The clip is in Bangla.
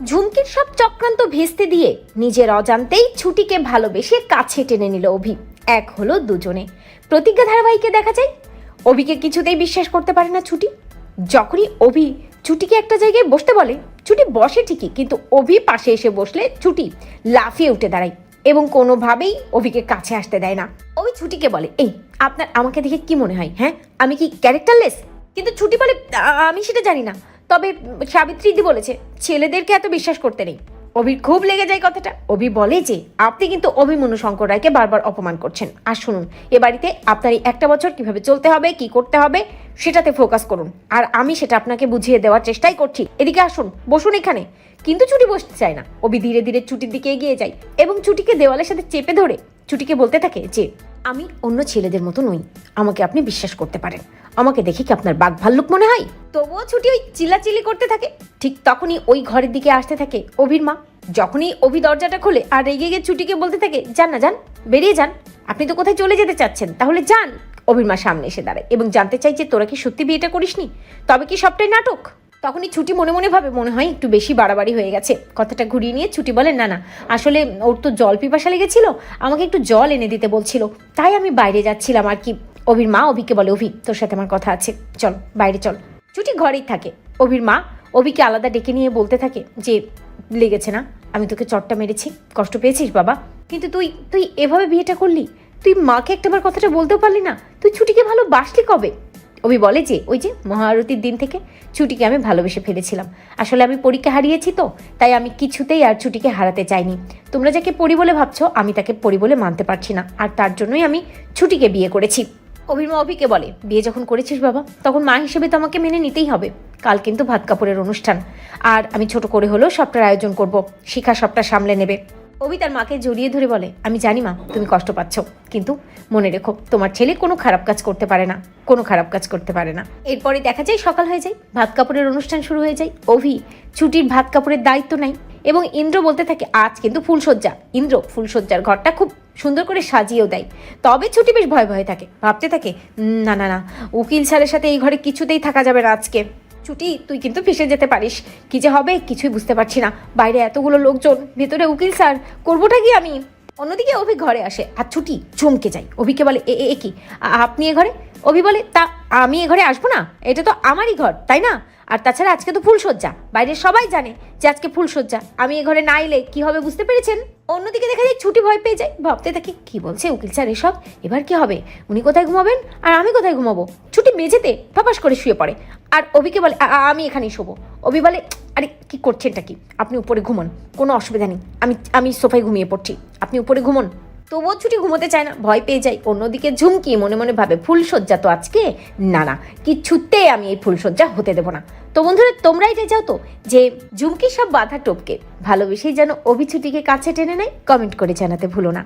ঝুমকির সব চক্রান্ত ভেস্তে দিয়ে নিজের অজান্তেই ছুটিকে ভালোবেসে কাছে টেনে নিল অভি। এক হলো দুজনে। প্রতিজ্ঞা ধারাবাহিকে দেখা যায় অভিকে কিছুতেই বিশ্বাস করতে পারে না ছুটি। যখনই অভি ছুটিকে একটা জায়গায় বসতে বলে, ছুটি বসে ঠিকই, কিন্তু অভি পাশে এসে বসলে ছুটি লাফিয়ে উঠে দাঁড়ায় এবং কোনোভাবেই অভিকে কাছে আসতে দেয় না। অভি ছুটিকে বলে, এই আপনার আমাকে দেখে কি মনে হয়? হ্যাঁ, আমি কি ক্যারেক্টারলেস? কিন্তু ছুটি বলে, আমি সেটা জানি না, তবে সাবিত্রীদি বলেছে ছেলেদেরকে এত বিশ্বাস করতে নেই। অভির খুব লেগে যায় কথাটা। অভি বলে যে আপনি কিন্তু অভিমন্যু শঙ্কর রায়কে বারবার অপমান করছেন। আর শুনুন, এ বাড়িতে আপনার এই একটা বছর কিভাবে চলতে হবে, কি করতে হবে সেটাতে ফোকাস করুন, আর আমি সেটা আপনাকে বুঝিয়ে দেওয়ার চেষ্টাই করছি। এদিকে আসুন, বসুন এখানে। কিন্তু ছুটি বসতে চায় না। অভি ধীরে ধীরে ছুটির দিকে এগিয়ে যায় এবং ছুটিকে দেওয়ালের সাথে চেপে ধরে ছুটিকে বলতে থাকে যে আমি অন্য ছেলেদের মতো নই, আমাকে আপনি বিশ্বাস করতে পারেন। আমাকে দেখে কি আপনার বাঘ ভাল্লুক মনে হয়? তবুও ছুটি ওই চিল্লাচিল্লি করতে থাকে। ঠিক তখনই ওই ঘরের দিকে আসতে থাকে অভির মা। যখনই অভি দরজাটা খোলে আর রেগে গিয়ে ছুটিকে বলতে থাকে, যান না যান, বেরিয়ে যান, আপনি তো কোথায় চলে যেতে চাচ্ছেন, তাহলে যান। অভির মা সামনে এসে দাঁড়ায় এবং জানতে চাই যে তোরা কি সত্যি বিয়েটা করিসনি, তবে কি সবটাই নাটক? তখনই ছুটি মনে মনে ভাবে মনে হয় একটু বেশি বাড়াবাড়ি হয়ে গেছে। কথাটা ঘুরিয়ে নিয়ে ছুটি বলে, না না, আসলে ওর তো জল পিপাসা লেগেছিল, আমাকে একটু জল এনে দিতে বলছিল, তাই আমি বাইরে যাচ্ছিলাম আর কি। অভির মা অভিকে বলে, অভি তোর সাথে আমার কথা আছে, চল বাইরে চল। ছুটি ঘরেই থাকে। অভির মা অভিকে আলাদা ডেকে নিয়ে বলতে থাকে যে লেগেছে না, আমি তোকে চটটা মেরেছি, কষ্ট পেয়েছিস বাবা, কিন্তু তুই তুই এভাবে বিয়েটা করলি, তুই মাকে একটাবার কথাটা বলতেও পারলি না, তুই ছুটিকে ভালোবাসলি কবে? অভি বলে যে ওই যে মহাআরতির দিন থেকে ছুটিকে আমি ভালোবেসে ফেলেছিলাম। আসলে আমি পরীকে হারিয়েছি তো, তাই আমি কিছুতেই আর ছুটিকে হারাতে চাইনি। তোমরা যাকে পরি বলে ভাবছো, আমি তাকে পরি বলে মানতে পারছি না, আর তার জন্যই আমি ছুটিকে বিয়ে করেছি। অভির মা অভিকে বলে, বিয়ে যখন করেছিস বাবা, তখন মা হিসেবে তো আমাকে মেনে নিতেই হবে। কাল কিন্তু ভাত কাপড়ের অনুষ্ঠান, আর আমি ছোট করে হলেও সবটার আয়োজন করব, শিখা সবটা সামলে নেবে। অভি তার মাকে জড়িয়ে ধরে বলে, আমি জানি মা তুমি কষ্ট পাচ্ছ, কিন্তু মনে রেখো তোমার ছেলে কোনো খারাপ কাজ করতে পারে না, কোনো খারাপ কাজ করতে পারে না। এরপরে দেখা যায় সকাল হয়ে যায়, ভাত কাপড়ের অনুষ্ঠান শুরু হয়ে যায়। অভি ছুটির ভাত কাপড়ের দায়িত্ব নেয় এবং ইন্দ্র বলতে থাকে আজ কিন্তু ফুলসজ্জা। ইন্দ্র ফুলসজ্জার ঘরটা খুব সুন্দর করে সাজিয়েও দেয়। তবে ছুটি বেশ ভয়ে ভয়ে থাকে, ভাবতে থাকে না না না, উকিল স্যারের সাথে এই ঘরে কিছুতেই থাকা যাবে না আজকে। ছুটি তুই কিন্তু ফেসে যেতে পারিস, কি যে হবে কিছুই বুঝতে পারছি না, বাইরে এতগুলো লোকজন, ভেতরে উকিল স্যার, করবোটা কি আমি? অন্যদিকে অভি ঘরে আসে আর ছুটি চমকে যায়। অভিকে বলে, এ কি আপনি এ ঘরে? অভি বলে, তা আমি এ ঘরে আসবো না? এটা তো আমারই ঘর, তাই না? আর তাছাড়া আজকে তো ফুলসজ্জা, বাইরে সবাই জানে যে আজকে ফুলসজ্জা, আমি এ ঘরে না এলে কি হবে বুঝতে পেরেছেন? অন্যদিকে দেখা যায় ছুটি ভয় পেয়ে যায়, ভাবতে থাকে কি বলছে উকিল স্যার এসব, এবার কি হবে? উনি কোথায় ঘুমাবেন আর আমি কোথায় ঘুমাবো? ছুটি মেঝেতে ফপাস করে শুয়ে পড়ে আর অভিকে বলে, আমি এখানেই শোবো। অভি বলে, আরে কি করছেনটা কি, আপনি উপরে ঘুমন, কোনো অসুবিধা নেই, আমি আমি সোফায় ঘুমিয়ে পড়ছি, আপনি উপরে ঘুমন। তবুও ছুটি ঘুমোতে চায় না, ভয় পেয়ে যায়। অন্যদিকে ঝুমকি মনে মনে ভাবে, ফুলসজ্জা তো আজকে, না না, কিছুতে আমি এই ফুলসজ্জা হতে দেবো না। তো বন্ধুরা, তোমরা এটাই চাও তো যে ঝুমকি সব বাধা টপকে ভালোবেসেই যেন অভি ছুটিকে কাছে টেনে নেয়? কমেন্ট করে জানাতে ভুলো না।